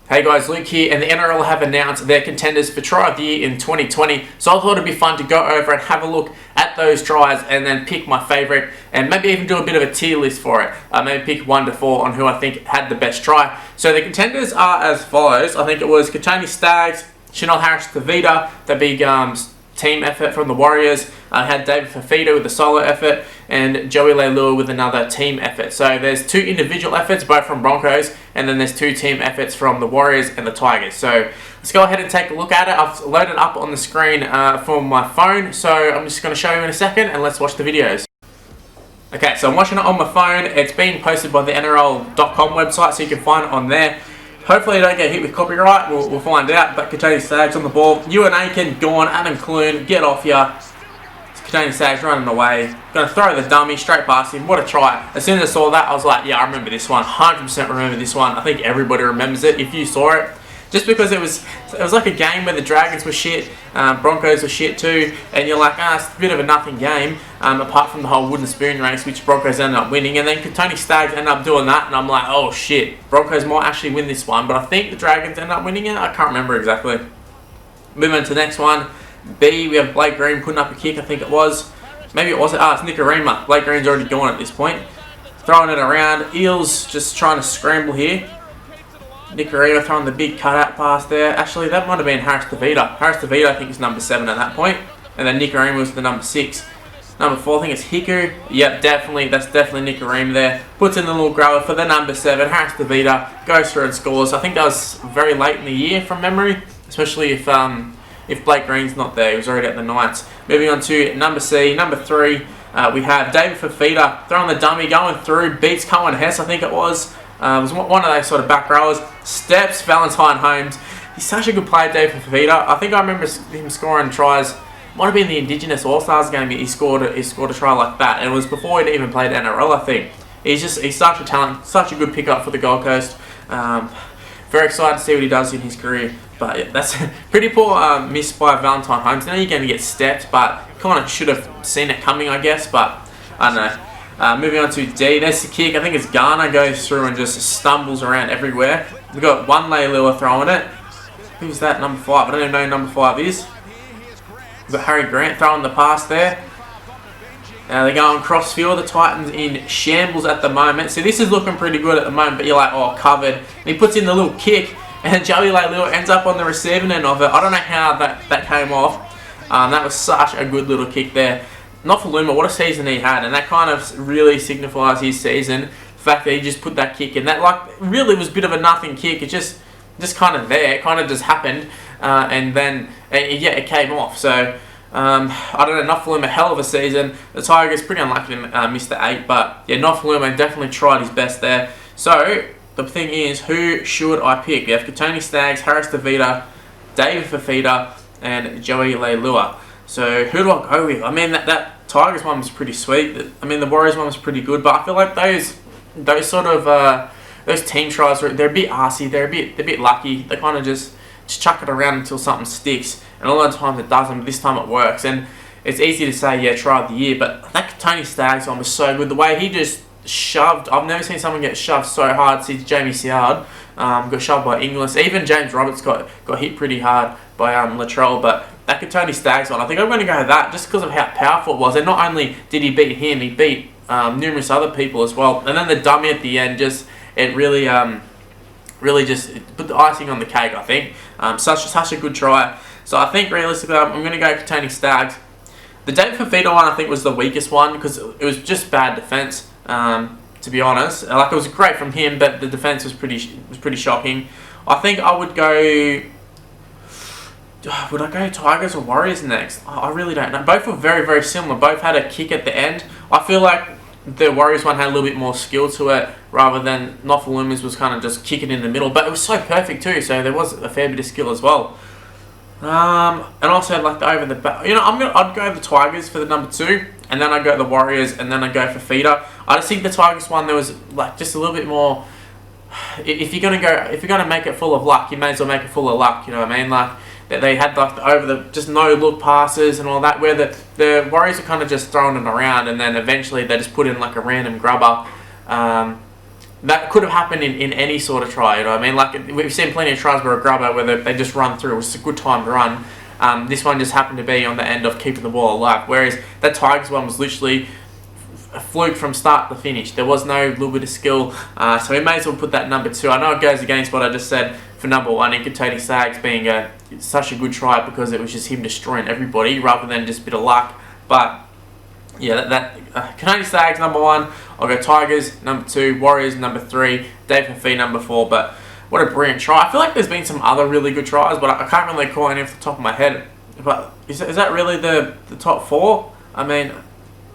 Hey guys, Luke here, and the NRL have announced their contenders for Try of the Year in 2020. So I thought it'd be fun to go over and have a look at those tries and then pick my favourite and maybe even do a bit of a tier list for it. Maybe pick 1 to 4 on who I think had the best try. So the contenders are as follows. I think it was Kotoni Staggs, Chanel Harris-Tavita, the big team effort from the Warriors. I had David Fifita with a solo effort and Joey Leilua with another team effort. So there's 2 individual efforts, both from Broncos, and then there's 2 team efforts from the Warriors and the Tigers. So let's go ahead and take a look at it. I've loaded up on the screen from my phone, so I'm just going to show you in a second, and let's watch the videos. Okay, so I'm watching it on my phone. It's being posted by the NRL.com website, so you can find it on there. Hopefully I don't get hit with copyright, we'll find out. But Kotoni Staggs on the ball. Euan Aitken gone, Adam Clune, get off ya. Kotoni Staggs running away. Going to throw the dummy straight past him. What a try. As soon as I saw that, I was like, yeah, I remember this one. 100% remember this one. I think everybody remembers it if you saw it. Just because it was like a game where the Dragons were shit, Broncos were shit too, and you're like, it's a bit of a nothing game, apart from the whole wooden spoon race, which Broncos ended up winning, and then Kotoni Staggs ended up doing that, and I'm like, oh shit, Broncos might actually win this one, but I think the Dragons ended up winning it. I can't remember exactly. Moving on to the next one, B, we have Blake Green putting up a kick, I think it was. Maybe it wasn't. It's Nikorima. Blake Green's already gone at this point. Throwing it around. Eels just trying to scramble here. Nikorima throwing the big cutout pass there. Actually, that might have been Harris-Tavita. Harris-Tavita, I think, is number 7 at that point. And then Nikorima was the number 6. Number 4, I think it's Hiku. Yep, definitely. That's definitely Nikorima there. Puts in the little grubber for the number 7. Harris-Tavita goes through and scores. I think that was very late in the year from memory. Especially if Blake Green's not there. He was already at the Knights. Moving on to number C. Number 3, we have David Fifita throwing the dummy, going through. Beats Cohen Hess, I think it was. It was one of those sort of back rowers. Steps Valentine Holmes. He's such a good player, David Fifita. I think I remember him scoring tries. Might have been the Indigenous All-Stars game. He scored a try like that, and it was before he'd even played NRL. I think he's such a talent, such a good pickup for the Gold Coast. Very excited to see what he does in his career. But yeah, that's a pretty poor miss by Valentine Holmes. Now you're going to get stepped, but kind of should have seen it coming, I guess. But I don't know. Moving on to D, there's the kick. I think it's Garner goes through and just stumbles around everywhere. We've got one Leilua throwing it. Who's that? Number 5. I don't even know who number 5 is. We've got Harry Grant throwing the pass there. They're going cross field. The Titans in shambles at the moment. So this is looking pretty good at the moment, but you're like, oh, covered. And he puts in the little kick, and Joey Leilua ends up on the receiving end of it. I don't know how that came off. That was such a good little kick there. Nofoaluma, what a season he had, and that kind of really signifies his season. The fact that he just put that kick in, that like really was a bit of a nothing kick. It just kind of there, it kind of just happened, and then yeah, it came off. So I don't know, Nofoaluma, hell of a season. The Tigers pretty unlucky to miss the 8, but yeah, Nofoaluma definitely tried his best there. So the thing is, who should I pick? We have Kotoni Staggs, Harris-Tavita, David Fifita, and Joey Leilua. So who do I go with? I mean, that Tigers one was pretty sweet. I mean, the Warriors one was pretty good, but I feel like those sort of those team tries they're a bit arsey. They're a bit lucky. They kind of just chuck it around until something sticks, and a lot of times it doesn't. But this time it works, and it's easy to say, yeah, try of the year. But that Kotoni Staggs one was so good. The way he just shoved. I've never seen someone get shoved so hard since Jamie Seard got shoved by Inglis. Even James Roberts got hit pretty hard by Latrell, but that Kotoni Staggs one, I think I'm going to go with that just because of how powerful it was. And not only did he beat him, he beat numerous other people as well. And then the dummy at the end, it really just put the icing on the cake, I think. Such a good try. So I think realistically, I'm going to go Kotoni Staggs. The David Fifita one, I think, was the weakest one because it was just bad defense. To be honest, like it was great from him, but the defense was pretty shocking. I think I would go. Would I go Tigers or Warriors next? I really don't know. Both were very, very similar. Both had a kick at the end. I feel like the Warriors one had a little bit more skill to it rather than Nofoaluma's was kind of just kicking in the middle. But it was so perfect too, so there was a fair bit of skill as well. And also like the over the back. You know, I'd go the Tigers for the number 2, and then I'd go the Warriors, and then I'd go for Fifita. I just think the Tigers one there was like just a little bit more. If you're gonna make it full of luck, you may as well make it full of luck. You know what I mean? Like that they had like just no look passes and all that, where the Warriors are kind of just throwing it around, and then eventually they just put in like a random grubber. that could have happened in any sort of try. You know what I mean? Like, we've seen plenty of tries where a grubber, where they just run through. It's a good time to run. This one just happened to be on the end of keeping the ball alive. Whereas that Tigers one was literally a fluke from start to finish. There was no little bit of skill. So we may as well put that number 2. I know it goes against what I just said for number 1, in Kotoni Staggs being such a good try because it was just him destroying everybody rather than just a bit of luck. But yeah, Kotoni Staggs number 1. I'll go Tigers number 2, Warriors number 3, Dave Fifee number 4. But what a brilliant try. I feel like there's been some other really good tries, but I can't really call any off the top of my head. But is that really the top 4? I mean,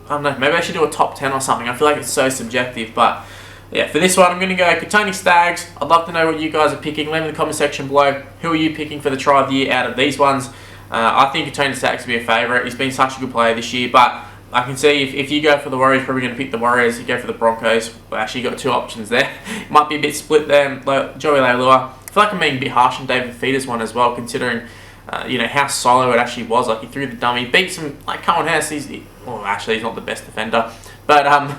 I don't know, maybe I should do a top 10 or something. I feel like it's so subjective, but yeah, for this one I'm going to go Kotoni Staggs. I'd love to know what you guys are picking. Leave in the comment section below. Who are you picking for the try of the year out of these ones? I think Kotoni Staggs will be a favourite. He's been such a good player this year, but I can see if you go for the Warriors, probably going to pick the Warriors. You go for the Broncos. Well, actually, you got 2 options there. Might be a bit split there. Joey Leilua. I feel like I'm being a bit harsh on David Fifee's one as well, considering how solo it actually was. Like, he threw the dummy, beat some, like Cohen Hess. Well, actually, he's not the best defender, but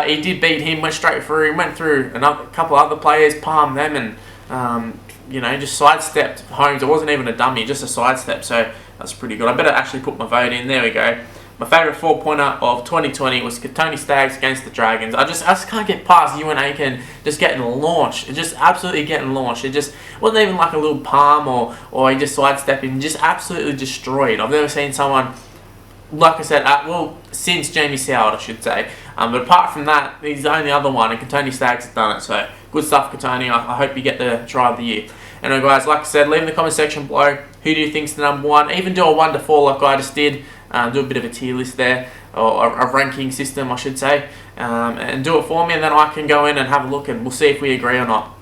he did beat him. Went straight through. Went through a couple other players, palmed them, and just sidestepped Holmes. It wasn't even a dummy, just a sidestep. So that's pretty good. I better actually put my vote in. There we go. My favourite 4-pointer of 2020 was Kotoni Staggs against the Dragons. I just can't get past Euan Aitken just getting launched. Just absolutely getting launched. It just wasn't even like a little palm or he just sidestepping. Just absolutely destroyed. I've never seen someone, like I said, since Jamie Soward, I should say. But apart from that, he's the only other one, and Kotoni Staggs has done it. So good stuff, Kotoni. I hope you get the try of the year. Anyway, guys, like I said, leave in the comment section below who do you think's the number 1. Even do a 1 to 4 like I just did. Do a bit of a tier list there, or a ranking system, I should say, and do it for me, and then I can go in and have a look, and we'll see if we agree or not.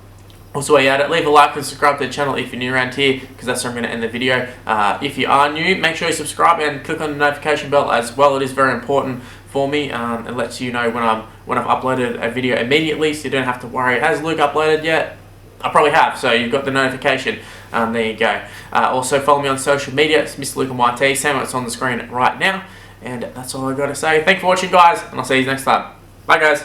Also, while you're at it, leave a like and subscribe to the channel if you're new around here, because that's where I'm going to end the video. If you are new, make sure you subscribe and click on the notification bell as well. It is very important for me. It lets you know when I've uploaded a video immediately, so you don't have to worry, has Luke uploaded yet? I probably have, so you've got the notification. There you go. Also, follow me on social media. It's Mr. Luke on YT. Same what's on the screen right now. And that's all I've got to say. Thanks for watching, guys, and I'll see you next time. Bye, guys.